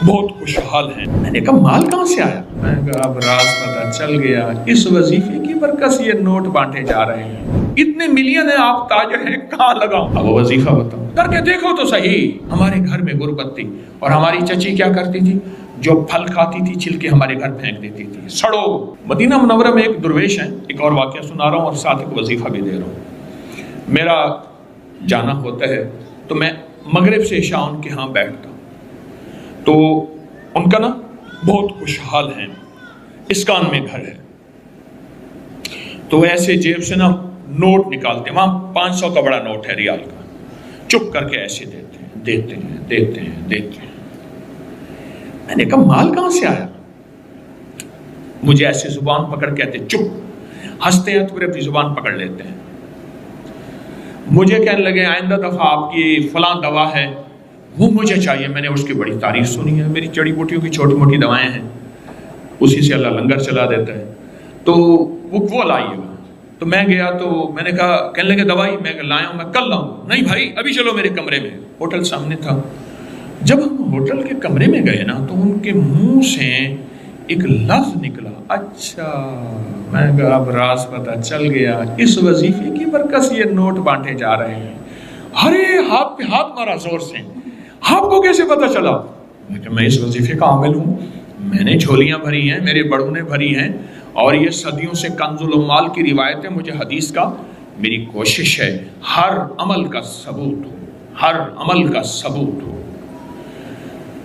بہت خوشحال ہیں۔ میں نے کہا مال کہاں سے آیا؟ میں نے کہا اب راز پتہ چل گیا، اس وظیفے کی برکت سے یہ نوٹ بانٹے جا رہے ہیں، اتنے ملین ہیں، آپ تاجر ہیں، کہاں لگاؤں؟ اب وہ وظیفہ بتاؤ، کر کے دیکھو تو صحیح۔ ہمارے گھر میں غربت تھی اور ہماری چچی کیا کرتی تھی؟ جو پھل کھاتی تھی چھلکے ہمارے گھر پھینک دیتی تھی، سڑو۔ مدینہ منورہ میں ایک درویش ہے، ایک اور واقعہ سنا رہا ہوں اور ساتھ ایک وظیفہ بھی دے رہا ہوں۔ میرا جانا ہوتا ہے تو میں مغرب سے عشاء ان کے ہاں بیٹھتا ہوں، تو ان کا نا بہت خوشحال ہیں، اسکان میں گھر ہے، تو ایسے جیب سے نا نوٹ نکالتے ہیں، وہاں 500 کا بڑا نوٹ ہے ریال کا، چپ کر کے ایسے دیتے ہیں دیتے ہیں دیتے ہیں دیتے ہیں۔ میں نے کہا مال کہاں سے آیا؟ مجھے ایسے زبان پکڑ کہتے چپ، ہنستے ہیں تو پھر اپنی زبان پکڑ لیتے ہیں۔ مجھے کہنے لگے آئندہ دفعہ آپ کی فلاں دوا ہے وہ مجھے چاہیے۔ میں نے اس کی بڑی تعریف سنی ہے، میری جڑی بوٹیوں کی چھوٹی موٹی دوائیں ہیں، اسی سے اللہ لنگر چلا دیتا ہے، تو وہ لائیے گا۔ تو میں گیا تو میں نے کہا، کہنے لگے دوائی؟ میں لایا ہوں، میں کل لاؤں۔ نہیں بھائی ابھی چلو میرے کمرے میں، ہوٹل سامنے تھا۔ جب ہم ہوٹل کے کمرے میں گئے نا تو ان کے منہ سے ایک لفظ نکلا، اچھا۔ میں نے کہا اب راز پتہ چل گیا، اس وظیفے کی برکت سے یہ نوٹ بانٹے جا رہے ہیں۔ ارے ہاتھ پہ ہاتھ مارا زور سے، آپ کو کیسے پتہ چلا؟ میں اس وظیفے کا عامل ہوں، میں نے جھولیاں بھری ہیں، میرے بڑوں نے بھری ہیں، اور یہ صدیوں سے کنز الاموال کی روایت ہے، مجھے حدیث کا، میری کوشش ہے ہر عمل کا ثبوت ہو، ہر عمل کا ثبوت ہو۔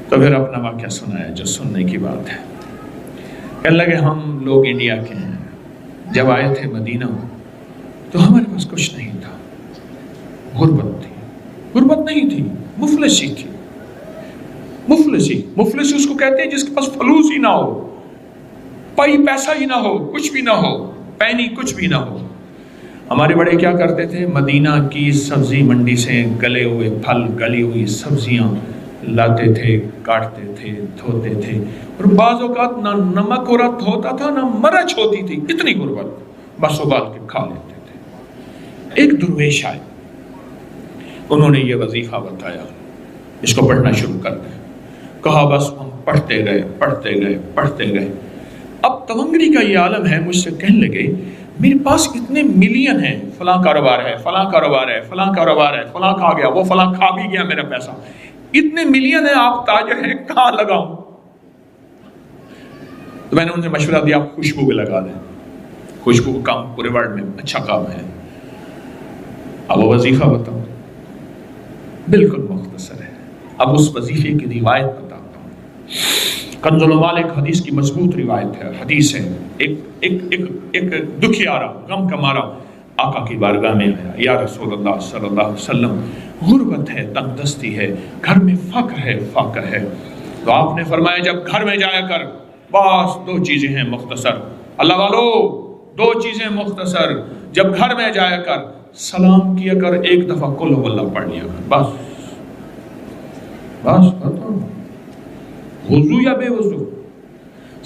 تو پھر اپنا واقعہ سنایا جو سننے کی بات ہے۔ کہنے لگے ہم لوگ انڈیا کے ہیں، جب آئے تھے مدینہ تو ہمارے پاس کچھ نہیں تھا، غربت تھی، غربت نہیں تھی، مفلسی تھی، مفلسی اس کو کہتے ہیں جس کے پاس فلوس ہی نہ ہو، پائی پیسہ ہی نہ ہو، کچھ بھی نہ ہو، پینی کچھ بھی نہ ہو۔ ہمارے بڑے کیا کرتے تھے؟ مدینہ کی سبزی منڈی سے گلے ہوئے پھل، گلی ہوئی سبزیاں لاتے تھے، کاٹتے تھے، دھوتے تھے، اور بعض اوقات نہ نمک اور رت ہوتا تھا نہ مرچ ہوتی تھی، اتنی غربت، بس ابال کے کھا لیتے تھے۔ ایک درویش آئے، انہوں نے یہ وظیفہ بتایا، اس کو پڑھنا شروع کر دیں۔ کہا بس ہم پڑھتے گئے پڑھتے گئے پڑھتے گئے۔ اب تونگری کا یہ عالم ہے، مجھ سے کہنے لگے میرے پاس اتنے ملین ہیں، فلاں کاروبار ہے، فلاں کاروبار ہے، فلاں کاروبار ہے، فلاں کھا گیا، وہ فلاں کھا بھی گیا میرا پیسہ، اتنے ملین ہیں، آپ تاجر ہیں، کہاں لگاؤں؟ تو میں نے ان سے مشورہ دیا آپ خوشبو پہ لگا دیں، خوشبو کا کام پورے ورلڈ میں اچھا کام ہے۔ اب وہ وظیفہ بتاؤ، بالکل مختصر ہے، اب اس وظیفے کی روایت بتاتا ہوں۔ کنز الاموال ایک حدیث کی مضبوط روایت ہے، حدیث ہے، ایک دکھیارا، غم کا مارا آقا کی بارگاہ میں آیا، یا رسول اللہ صلی اللہ علیہ وسلم، غربت ہے، تنگ دستی ہے، گھر میں فقر ہے۔ تو آپ نے فرمایا جب گھر میں جایا کر، بس 2 چیزیں ہیں مختصر، اللہ والو 2 چیزیں مختصر، جب گھر میں جایا کر سلام کیا کر، ایک دفعہ قل ہو اللہ پڑھ لیا کر، بس وضو یا بے وضو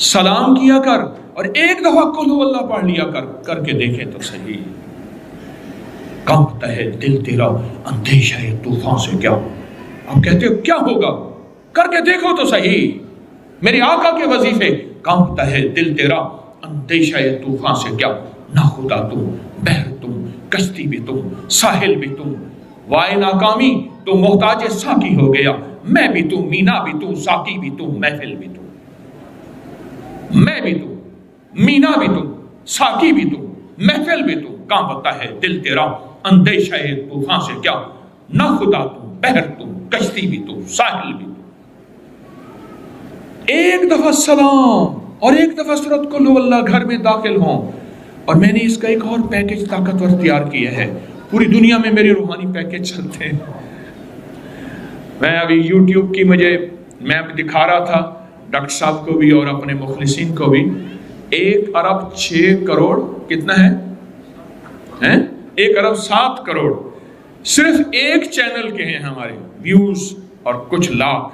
سلام کیا کر اور ایک دفعہ قل ہو اللہ پڑھ لیا کر کے دیکھیں تو صحیح، کانپتا ہے دل تیرا اندیشہ ہے طوفان سے کیا۔ آپ کہتے ہو کیا ہوگا؟ کر کے دیکھو تو صحیح، میرے آقا کے وظیفے، کانپتا ہے دل تیرا اندیشہ ہے طوفان سے کیا، نہ خدا تم، بحر تم، کشتی بھی تم، ساحل بھی تم، وائے ناکامی تو محتاج ساقی ہو گیا، میں بھی تم، مینا بھی تم، ساقی بھی تم، محفل بھی تم، میں بھی تم، مینا بھی تم، ساقی بھی تم، محفل بھی تم، کانپتا ہے دل تیرا اندیشہ ہے طوفان سے کیا، نہ خدا تم، بحر تم، کشتی بھی تم، ساحل بھی تم۔ ایک دفعہ سلام اور ایک دفعہ سورۃ قل ہو اللہ گھر میں داخل ہوں۔ اور میں نے اس کا ایک اور پیکج طاقتور تیار کیا ہے، پوری دنیا میں میرے روحانی پیکج چلتے ہیں۔ میں ابھی یوٹیوب کی میں اب دکھا رہا تھا ڈاکٹر صاحب کو بھی اور اپنے مخلصین کو بھی، 1 ارب 6 کروڑ کتنا ہے؟ 1 ارب 7 کروڑ صرف ایک چینل کے ہیں ہمارے ویوز، اور کچھ لاکھ،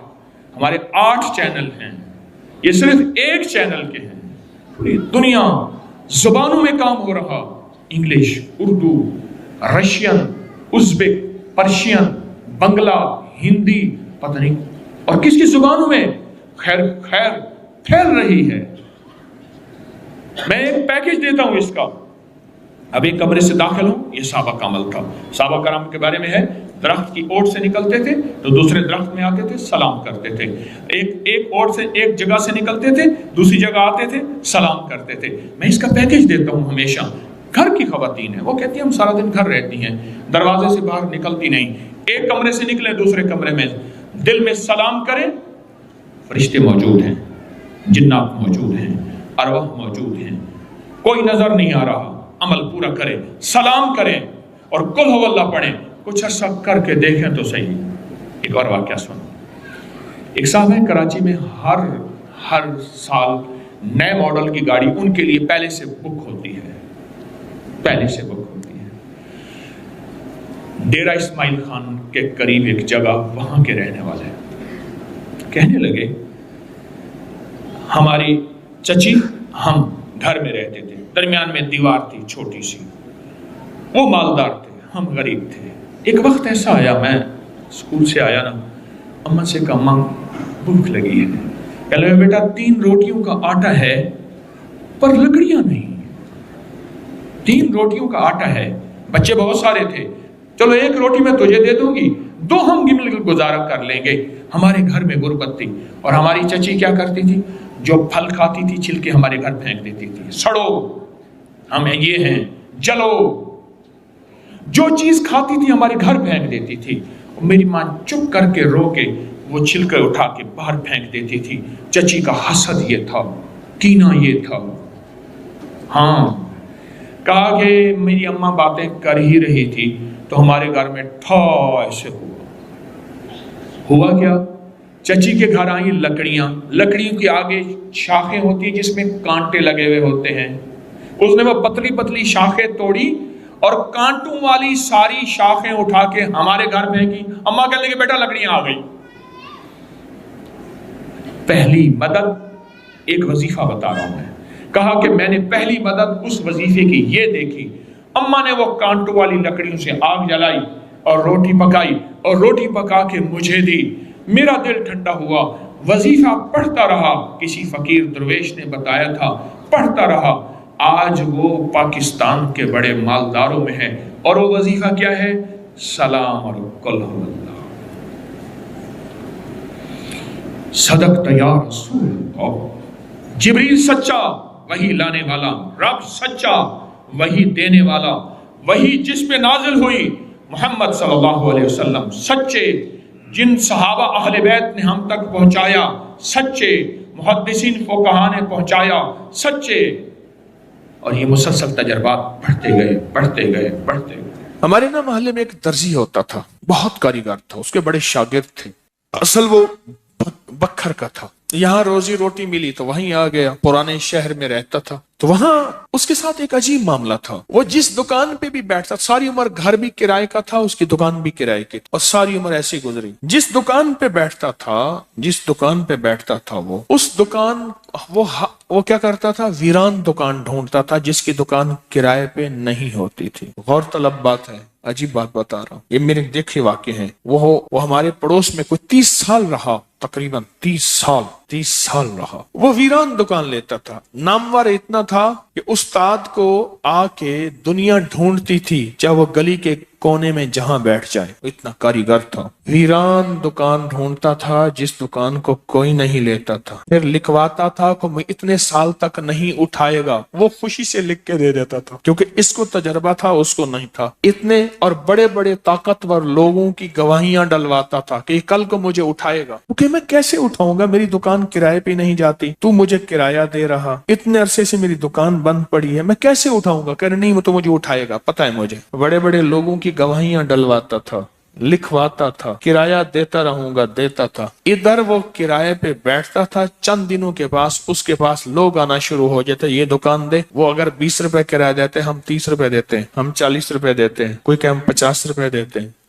ہمارے 8 چینل ہیں، یہ صرف ایک چینل کے ہیں۔ پوری دنیا زبانوں میں کام ہو رہا، انگلش، اردو، رشین، ازبک، پرشین، بنگلہ، ہندی، پتہ نہیں اور کس کی زبانوں میں، خیر خیر پھیل رہی ہے. میں ایک پیکج دیتا ہوں اس کا. اب ایک کمرے سے داخل ہوں, یہ صحابہ کا عمل تھا. صحابہ کرام کے بارے میں ہے, درخت کی اوٹ سے نکلتے تھے تو دوسرے درخت میں آتے تھے, سلام کرتے تھے. ایک اوٹ سے ایک جگہ سے نکلتے تھے, دوسری جگہ آتے تھے, سلام کرتے تھے. میں اس کا پیکج دیتا ہوں ہمیشہ. گھر کی خواتین ہیں, وہ کہتی ہیں ہم سارا دن گھر رہتی ہیں, دروازے سے باہر نکلتی نہیں. ایک کمرے سے نکلے دوسرے کمرے میں, دل میں سلام کریں, فرشتے موجود ہیں, جنات موجود ہیں, ارواح موجود ہیں, کوئی نظر نہیں آ رہا. عمل پورا کریں, سلام کریں اور قل ہو اللہ پڑھیں. کچھ عرصہ کر کے دیکھیں تو صحیح. ایک اور واقعہ سنو. ایک صاحب ہے کراچی میں, ہر سال نئے ماڈل کی گاڑی ان کے لیے پہلے سے بک ہوتی ہے, پہلے سے بک ہوتی ہے. ڈیرہ اسماعیل خان کے قریب ایک جگہ, وہاں کے رہنے والے کہنے لگے ہماری چچی, ہم گھر میں رہتے تھے, درمیان میں دیوار تھی چھوٹی سی, وہ مالدار تھے, ہم غریب تھے. ایک وقت ایسا آیا, میں اسکول سے آیا نا, اماں سے کہا اماں بھوک لگی ہے. کہنے لگے بیٹا 3 روٹیوں کا آٹا ہے پر لکڑیاں نہیں. 3 روٹیوں کا آٹا ہے, بچے بہت سارے تھے, چلو 1 روٹی میں تجھے دے دوں گی, 2 ہم مل کر گزارا کر لیں گے. ہمارے گھر میں غربت تھی اور ہماری چچی کیا کرتی تھی, جو پھل کھاتی تھی چھلکے ہمارے گھر پھینک دیتی تھی. سڑو, ہم یہ ہیں, جلو. جو چیز کھاتی تھی ہمارے گھر پھینک دیتی تھی. میری ماں چپ کر کے رو کے وہ چھلکے اٹھا کے باہر پھینک دیتی تھی. چچی کا حسد یہ تھا, کینہ یہ تھا. ہاں, کہا کہ میری اماں باتیں کر ہی رہی تھی تو ہمارے گھر میں ٹھا ایسے ہوا کیا, چچی کے گھر آئیں لکڑیاں. لکڑیوں کی آگے شاخیں ہوتی ہیں جس میں کانٹے لگے ہوئے ہوتے ہیں. اس نے وہ پتلی پتلی شاخیں توڑی اور کانٹوں والی ساری شاخیں اٹھا کے ہمارے گھر پھینکی. اماں کہنے لگے بیٹا لکڑیاں آ گئی. پہلی مدد, ایک وظیفہ بتا رہا ہوں میں, کہا کہ میں نے پہلی مدد اس وظیفے کی یہ دیکھی. اماں نے وہ کانٹوں والی لکڑیوں سے آگ جلائی اور روٹی پکائی اور روٹی پکا کے مجھے دی. میرا دل ٹھنڈا ہوا, وظیفہ پڑھتا رہا. کسی فقیر درویش نے بتایا تھا, پڑھتا رہا. آج وہ پاکستان کے بڑے مالداروں میں ہے اور وہ وظیفہ کیا ہے, سلام اور قل ہو اللہ. صدقت یا رسول اللہ. جبریل سچا, وہی لانے والا. رب سچا, وہی دینے والا. وہی جس پہ نازل ہوئی محمد صلی اللہ علیہ وسلم سچے. جن صحابہ اہل بیت نے ہم تک پہنچایا سچے. محدثین فقہا نے پہنچایا سچے. اور یہ مسلسل تجربات بڑھتے گئے. ہمارے نا محلے میں ایک درزی ہوتا تھا, بہت کاریگر تھا, اس کے بڑے شاگرد تھے. اصل وہ بکھر کا تھا. یہاں روزی روٹی ملی تو وہیں آ گیا. پرانے شہر میں رہتا تھا تو وہاں اس کے ساتھ ایک عجیب معاملہ تھا. وہ جس دکان پہ بھی بیٹھتا, ساری عمر گھر بھی کرائے کا تھا, اس کی دکان بھی کرائے کی, اور ساری عمر ایسی گزری. جس دکان پہ بیٹھتا تھا وہ اس دکان وہ کیا کرتا تھا, ویران دکان ڈھونڈتا تھا جس کی دکان کرائے پہ نہیں ہوتی تھی. غور طلب بات ہے, عجیب بات بتا رہا ہوں, یہ میرے دیکھے واقع ہیں. وہ ہمارے پڑوس میں کوئی 30 سال رہا, تقریباً 30 سال رہا. وہ ویران دکان لیتا تھا. نامور اتنا تھا کہ استاد کو آ کے دنیا ڈھونڈتی تھی, چاہے وہ گلی کے کونے میں جہاں بیٹھ جائے. اتنا کاریگر تھا. ویران دکان ڈھونڈتا تھا جس دکان کو کوئی نہیں لیتا تھا. پھر لکھواتا تھا کہ میں اتنے سال تک نہیں اٹھائے گا. وہ خوشی سے لکھ کے دے دیتا تھا کیونکہ اس کو تجربہ تھا, اس کو نہیں تھا. اتنے اور بڑے بڑے طاقتور لوگوں کی گواہیاں ڈلواتا تھا کہ کل کو مجھے اٹھائے گا. کیونکہ میں کیسے اٹھاؤں گا, میری دکان کرائے پہ نہیں جاتی, تو مجھے کرایہ دے رہا, اتنے عرصے سے میری دکان بند پڑی ہے, میں کیسے اٹھاؤں گا. کہہ رہے نہیں, وہ تو مجھے اٹھائے گا, پتہ ہے مجھے. بڑے بڑے لوگوں کی گواہیاں ڈلواتا تھا, لکھواتا تھا, کرایہ دیتا رہوں گا, دیتا تھا. ادھر وہ کرائے پہ بیٹھتا تھا. چند دنوں کے پاس اس کے پاس لوگ آنا شروع ہو جاتے, یہ دکان دے. وہ اگر 20 روپے کرایہ دیتے, ہم 30 روپے دیتے ہیں, ہم 40 روپے دیتے ہیں, کوئی کہ ہم 50 روپے دیتے ہیں.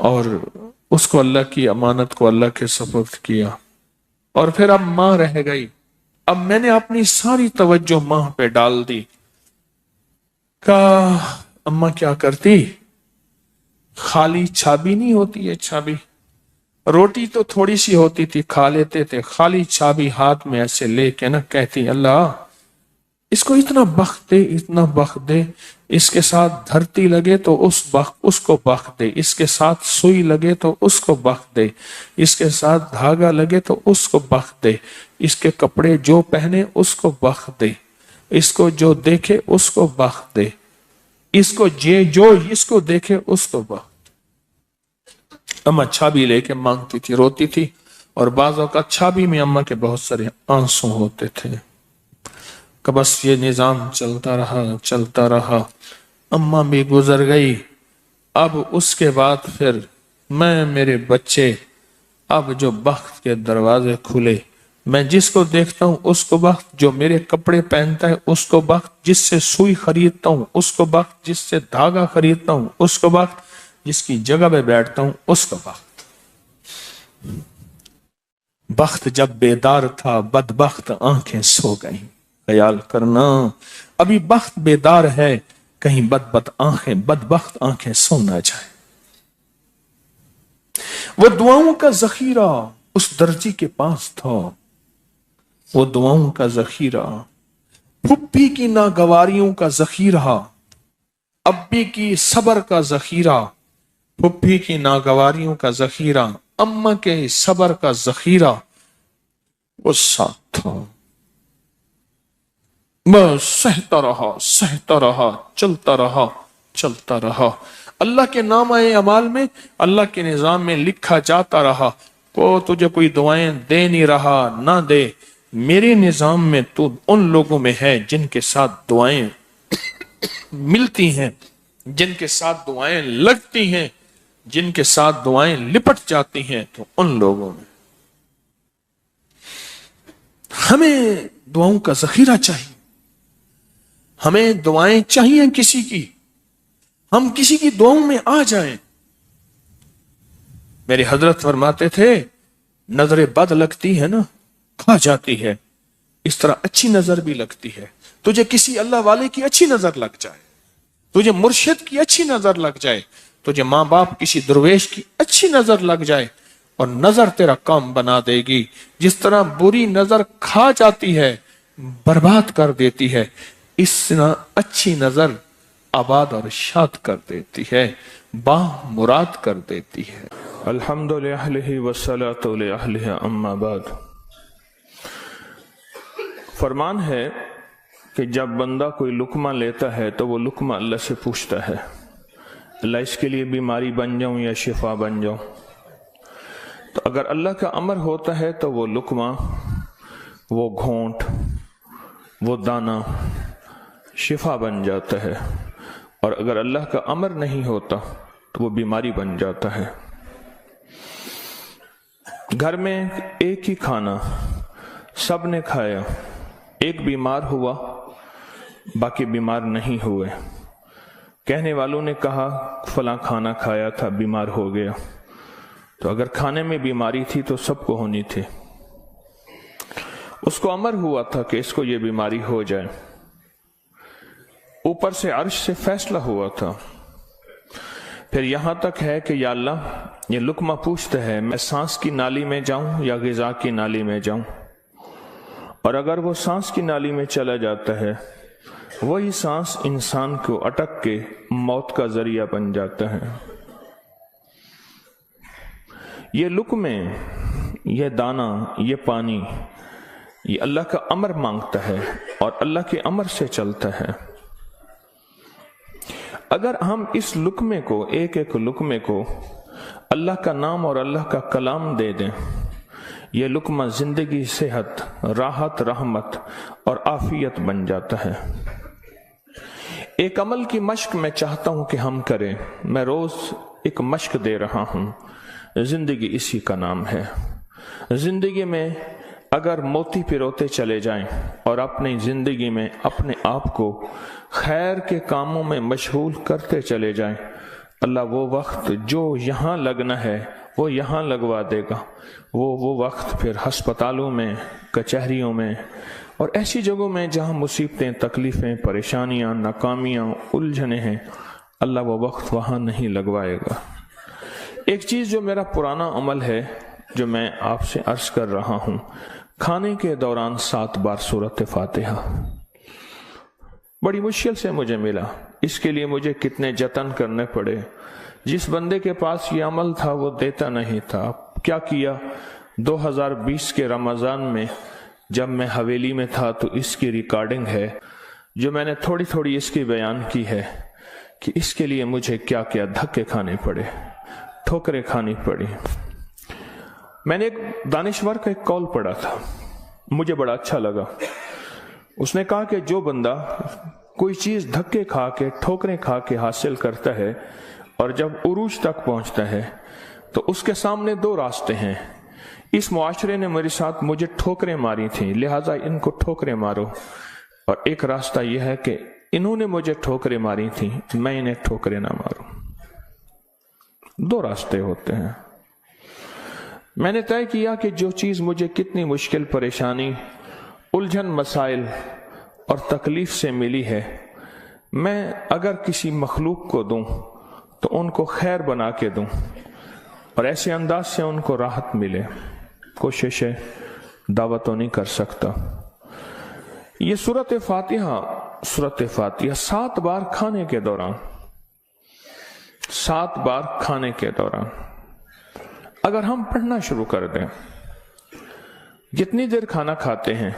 اور اس کو اللہ کی امانت کو اللہ کے سپرد کیا، اور پھر اب ماں رہ گئی۔ اب میں نے اپنی ساری توجہ ماں پہ ڈال دی۔ کہا اماں کیا کرتی، خالی چابی نہیں ہوتی ہے، چابی روٹی تو تھوڑی سی ہوتی تھی کھا لیتے تھے، خالی چابی ہاتھ میں ایسے لے کے نا کہتی اللہ اس کو اتنا بخت دے، اتنا بخت دے، اس کے ساتھ دھرتی لگے تو اس کو بخت دے، اس کے ساتھ سوئی لگے تو اس کو بخت دے، اس کے ساتھ دھاگا لگے تو اس کو بخت دے، اس کے کپڑے جو پہنے اس کو بخت دے، اس کو جو دیکھے اس کو بخت دے، اس کو جو اس کو دیکھے اس کو بخت۔ اماں چھابی لے کے مانگتی تھی، روتی تھی، اور بعض اوقات چھابی میں اماں کے بہت سارے آنسو ہوتے تھے کہ بس یہ نظام چلتا رہا۔ اماں بھی گزر گئی۔ اب اس کے بعد پھر میں میرے بچے، اب جو بخت کے دروازے کھلے، میں جس کو دیکھتا ہوں اس کو بخت، جو میرے کپڑے پہنتا ہے اس کو بخت، جس سے سوئی خریدتا ہوں اس کو بخت، جس سے دھاگا خریدتا ہوں اس کو بخت، جس کی جگہ پہ بیٹھتا ہوں اس کو بخت۔ بخت جب بیدار تھا بدبخت آنکھیں سو گئیں۔ خیال کرنا ابھی بخت بیدار ہے، کہیں بدبخت آنکھیں سو نہ جائیں۔ وہ دعاؤں کا ذخیرہ اس درجی کے پاس تھا، وہ دعاؤں کا ذخیرہ، پھپھی کی ناگواریوں کا ذخیرہ، ابی کی صبر کا ذخیرہ، پھپھی کی ناگواریوں کا ذخیرہ، اماں کے صبر کا ذخیرہ وہ ساتھ تھا۔ بس سہتا رہا، چلتا رہا۔ اللہ کے نامہ اعمال میں، اللہ کے نظام میں لکھا جاتا رہا، تجھے کوئی دعائیں دے نہیں رہا، نہ دے، میرے نظام میں تو ان لوگوں میں ہے جن کے ساتھ دعائیں ملتی ہیں، جن کے ساتھ دعائیں لگتی ہیں، جن کے ساتھ دعائیں لپٹ جاتی ہیں، تو ان لوگوں میں ہمیں دعاؤں کا ذخیرہ چاہیے، ہمیں دعائیں چاہیے کسی کی، ہم کسی کی دعاؤں میں آ جائیں۔ میرے حضرت فرماتے تھے نظر بد لگتی ہے نا کھا جاتی ہے، اس طرح اچھی نظر بھی لگتی ہے۔ تجھے کسی اللہ والے کی اچھی نظر لگ جائے، تجھے مرشد کی اچھی نظر لگ جائے، تجھے ماں باپ کسی درویش کی اچھی نظر لگ جائے، اور نظر تیرا کام بنا دے گی۔ جس طرح بری نظر کھا جاتی ہے، برباد کر دیتی ہے، اس طرح اچھی نظر آباد اور شاد کر دیتی ہے، با مراد کر دیتی ہے۔ الحمد للہ والصلاة لأہلہ اما بعد۔ فرمان ہے کہ جب بندہ کوئی لقمہ لیتا ہے تو وہ لقمہ اللہ سے پوچھتا ہے اللہ اس کے لیے بیماری بن جاؤں یا شفا بن جاؤں، تو اگر اللہ کا امر ہوتا ہے تو وہ لقمہ، وہ گھونٹ، وہ دانہ شفا بن جاتا ہے، اور اگر اللہ کا امر نہیں ہوتا تو وہ بیماری بن جاتا ہے۔ گھر میں ایک ہی کھانا سب نے کھایا، ایک بیمار ہوا باقی بیمار نہیں ہوئے، کہنے والوں نے کہا فلاں کھانا کھایا تھا بیمار ہو گیا، تو اگر کھانے میں بیماری تھی تو سب کو ہونی تھی۔ اس کو امر ہوا تھا کہ اس کو یہ بیماری ہو جائے، اوپر سے عرش سے فیصلہ ہوا تھا۔ پھر یہاں تک ہے کہ یا اللہ یہ لقمہ پوچھتا ہے میں سانس کی نالی میں جاؤں یا غذا کی نالی میں جاؤں، اور اگر وہ سانس کی نالی میں چلا جاتا ہے، وہی سانس انسان کو اٹک کے موت کا ذریعہ بن جاتا ہے۔ یہ لقمے، یہ دانہ، یہ پانی، یہ اللہ کا امر مانگتا ہے اور اللہ کے امر سے چلتا ہے۔ اگر ہم اس لقمے کو، ایک ایک لقمے کو اللہ کا نام اور اللہ کا کلام دے دیں، یہ لقمہ زندگی، صحت، راحت، رحمت اور عافیت بن جاتا ہے۔ ایک عمل کی مشق میں چاہتا ہوں کہ ہم کریں، میں روز ایک مشق دے رہا ہوں، زندگی اسی کا نام ہے۔ زندگی میں اگر موتی پروتے چلے جائیں اور اپنی زندگی میں اپنے آپ کو خیر کے کاموں میں مشغول کرتے چلے جائیں اللہ وہ وقت جو یہاں لگنا ہے وہ یہاں لگوا دے گا، وہ وقت پھر ہسپتالوں میں، کچہریوں میں اور ایسی جگہوں میں جہاں مصیبتیں، تکلیفیں، پریشانیاں، ناکامیاں، الجھنیں ہیں، اللہ وہ وقت وہاں نہیں لگوائے گا۔ ایک چیز جو میرا پرانا عمل ہے جو میں آپ سے عرض کر رہا ہوں، کھانے کے دوران 7 بار سورۃ فاتحہ، بڑی مشکل سے مجھے ملا، اس کے لیے مجھے کتنے جتن کرنے پڑے۔ جس بندے کے پاس یہ عمل تھا وہ دیتا نہیں تھا۔ کیا کیا، 2020 کے رمضان میں جب میں حویلی میں تھا تو اس کی ریکارڈنگ ہے جو میں نے تھوڑی تھوڑی اس کی بیان کی ہے کہ اس کے لیے مجھے کیا کیا دھکے کھانے پڑے، ٹھوکریں کھانی پڑی۔ میں نے ایک دانشور کا ایک قول پڑھا تھا، مجھے بڑا اچھا لگا۔ اس نے کہا کہ جو بندہ کوئی چیز دھکے کھا کے، ٹھوکریں کھا کے حاصل کرتا ہے اور جب عروج تک پہنچتا ہے تو اس کے سامنے 2 راستے ہیں۔ اس معاشرے نے میرے ساتھ مجھے ٹھوکریں ماری تھیں، لہٰذا ان کو ٹھوکریں مارو، اور ایک راستہ یہ ہے کہ انہوں نے مجھے ٹھوکریں ماری تھیں، میں انہیں ٹھوکریں نہ ماروں۔ 2 راستے ہوتے ہیں۔ میں نے طے کیا کہ جو چیز مجھے کتنی مشکل، پریشانی، الجھن، مسائل اور تکلیف سے ملی ہے، میں اگر کسی مخلوق کو دوں تو ان کو خیر بنا کے دوں اور ایسے انداز سے ان کو راحت ملے۔ کوشش ہے، دعوت تو نہیں کر سکتا۔ یہ سورۃ فاتحہ 7 بار کھانے کے دوران، 7 بار کھانے کے دوران اگر ہم پڑھنا شروع کر دیں، جتنی دیر کھانا کھاتے ہیں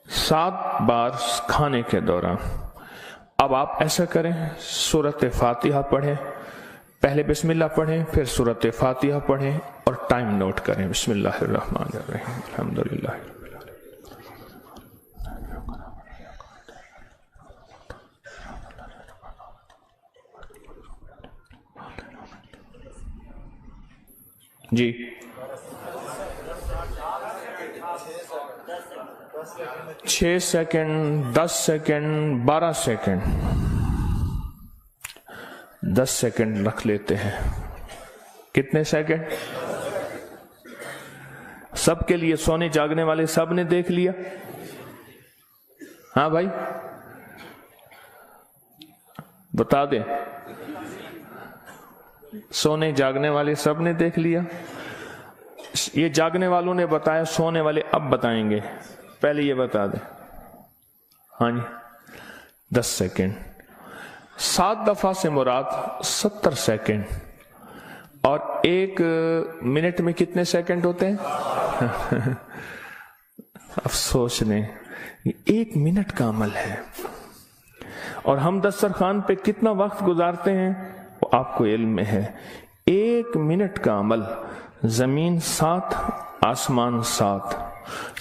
7 بار کھانے کے دوران، اب آپ ایسا کریں، سورۃ فاتحہ پڑھیں، پہلے بسم اللہ پڑھیں، پھر سورۃ فاتحہ پڑھیں اور ٹائم نوٹ کریں۔ بسم اللہ الرحمن الرحیم، الحمدللہ۔ جی 6 سیکنڈ، 10 سیکنڈ، 12 سیکنڈ، 10 سیکنڈ رکھ لیتے ہیں۔ کتنے سیکنڈ؟ سب کے لیے، سونے جاگنے والے سب نے دیکھ لیا؟ ہاں بھائی بتا دیں، سونے جاگنے والے سب نے دیکھ لیا؟ یہ جاگنے والوں نے بتایا، سونے والے اب بتائیں گے، پہلے یہ بتا دیں۔ ہاں جی 10 سیکنڈ، 7 دفعہ سے مراد 70 سیکنڈ، اور 1 منٹ میں کتنے سیکنڈ ہوتے ہیں؟ اب سوچ لیں، یہ 1 منٹ کا عمل ہے، اور ہم دسترخوان پہ کتنا وقت گزارتے ہیں وہ آپ کو علم میں ہے۔ 1 منٹ کا عمل، زمین 7، آسمان 7،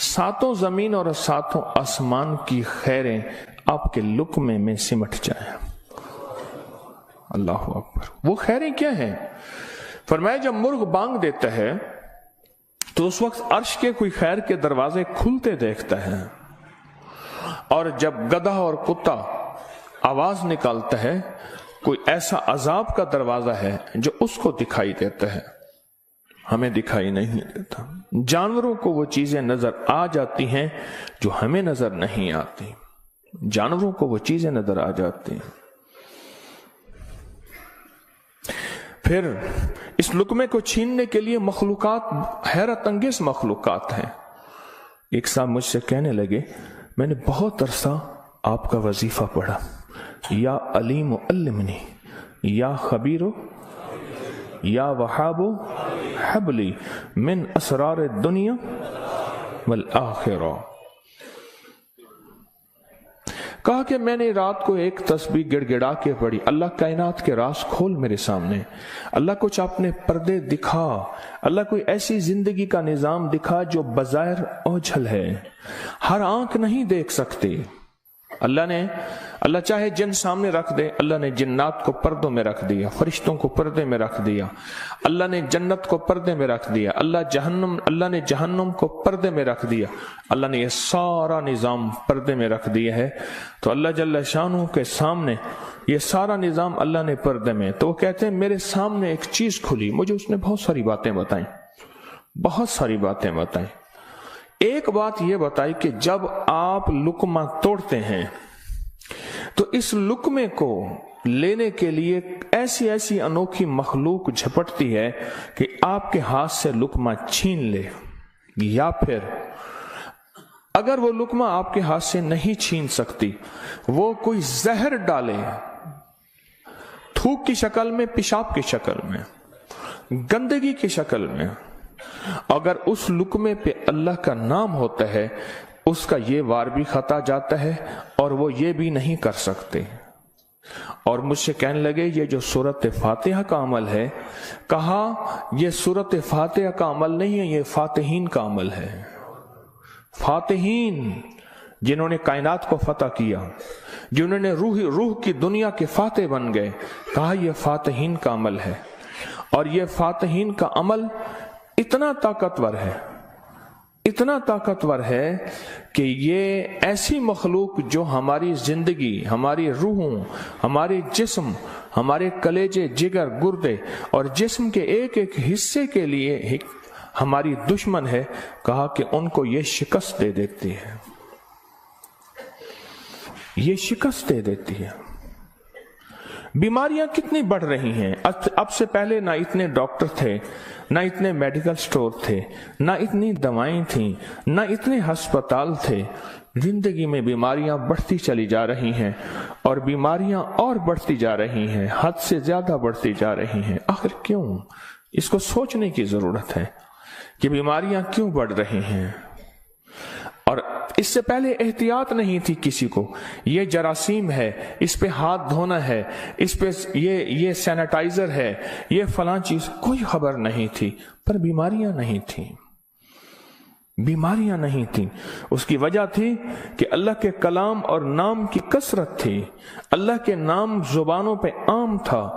7 زمین اور 7 آسمان کی خیریں آپ کے لقمے میں سمٹ جائیں۔ اللہ اکبر۔ وہ خیریں کیا ہیں؟ فرمایا جب مرغ بانگ دیتا ہے تو اس وقت عرش کے کوئی خیر کے دروازے کھلتے دیکھتا ہے، اور جب گدھا اور کتا آواز نکالتا ہے کوئی ایسا عذاب کا دروازہ ہے جو اس کو دکھائی دیتا ہے، ہمیں دکھائی نہیں دیتا۔ جانوروں کو وہ چیزیں نظر آ جاتی ہیں جو ہمیں نظر نہیں آتی، جانوروں کو وہ چیزیں نظر آ جاتی ہیں۔ پھر اس لقمے کو چھیننے کے لیے مخلوقات، حیرت انگیز مخلوقات ہیں۔ ایک صاحب مجھ سے کہنے لگے، میں نے بہت عرصہ آپ کا وظیفہ پڑھا، یا علیم علمنی، یا خبیر یا وہاب حبلی من اسرار الدنیا والآخرہ۔ کہا کہ میں نے رات کو ایک تسبیح گڑ گڑا کے پڑھی، اللہ کائنات کے راز کھول میرے سامنے، اللہ کچھ اپنے پردے دکھا، اللہ کوئی ایسی زندگی کا نظام دکھا جو بظاہر اوجھل ہے، ہر آنکھ نہیں دیکھ سکتی، اللہ چاہے جن سامنے رکھ دے، اللہ نے جنات کو پردوں میں رکھ دیا، فرشتوں کو پردے میں رکھ دیا، اللہ نے جنت کو پردے میں رکھ دیا، اللہ نے جہنم کو پردے میں رکھ دیا، اللہ نے یہ سارا نظام پردے میں رکھ دیا ہے۔ تو اللہ جل شانہ کے سامنے یہ سارا نظام اللہ نے پردے میں، تو وہ کہتے ہیں میرے سامنے ایک چیز کھلی، مجھے اس نے بہت ساری باتیں بتائیں، بہت ساری باتیں بتائیں۔ ایک بات یہ بتائی کہ جب آپ لقمہ توڑتے ہیں تو اس لقمے کو لینے کے لیے ایسی ایسی انوکھی مخلوق جھپٹتی ہے کہ آپ کے ہاتھ سے لقمہ چھین لے، یا پھر اگر وہ لقمہ آپ کے ہاتھ سے نہیں چھین سکتی، وہ کوئی زہر ڈالے، تھوک کی شکل میں، پیشاب کی شکل میں، گندگی کی شکل میں، اگر اس لقمے پہ اللہ کا نام ہوتا ہے، اس کا یہ وار بھی خطا جاتا ہے اور وہ یہ بھی نہیں کر سکتے۔ اور مجھ سے کہنے لگے یہ جو سورۃ فاتحہ کا عمل ہے، کہا یہ سورۃ فاتحہ کا عمل نہیں ہے، یہ فاتحین کا عمل ہے۔ فاتحین جنہوں نے کائنات کو فتح کیا، جنہوں نے روح کی دنیا کے فاتح بن گئے، کہا یہ فاتحین کا عمل ہے۔ اور یہ فاتحین کا عمل اتنا طاقتور ہے، اتنا طاقتور ہے کہ یہ ایسی مخلوق جو ہماری زندگی، ہماری روحوں، ہمارے جسم، ہمارے کلیجے، جگر، گردے اور جسم کے ایک ایک حصے کے لیے ہماری دشمن ہے، کہا کہ ان کو یہ شکست دے دیتی ہے، یہ شکست دے دیتی ہے۔ بیماریاں کتنی بڑھ رہی ہیں، اب سے پہلے نہ اتنے ڈاکٹر تھے، نہ اتنے میڈیکل سٹور تھے، نہ اتنی دوائیں تھیں، نہ اتنے ہسپتال تھے۔ زندگی میں بیماریاں بڑھتی چلی جا رہی ہیں، اور بیماریاں اور بڑھتی جا رہی ہیں، حد سے زیادہ بڑھتی جا رہی ہیں۔ آخر کیوں؟ اس کو سوچنے کی ضرورت ہے کہ بیماریاں کیوں بڑھ رہی ہیں۔ اور اس سے پہلے احتیاط نہیں تھی کسی کو، یہ جراثیم ہے، اس پہ ہاتھ دھونا ہے، اس پہ یہ سینیٹائزر ہے، یہ فلاں چیز، کوئی خبر نہیں تھی، پر بیماریاں نہیں تھیں، بیماریاں نہیں تھیں۔ اس کی وجہ تھی کہ اللہ کے کلام اور نام کی کثرت تھی، اللہ کے نام زبانوں پہ عام تھا۔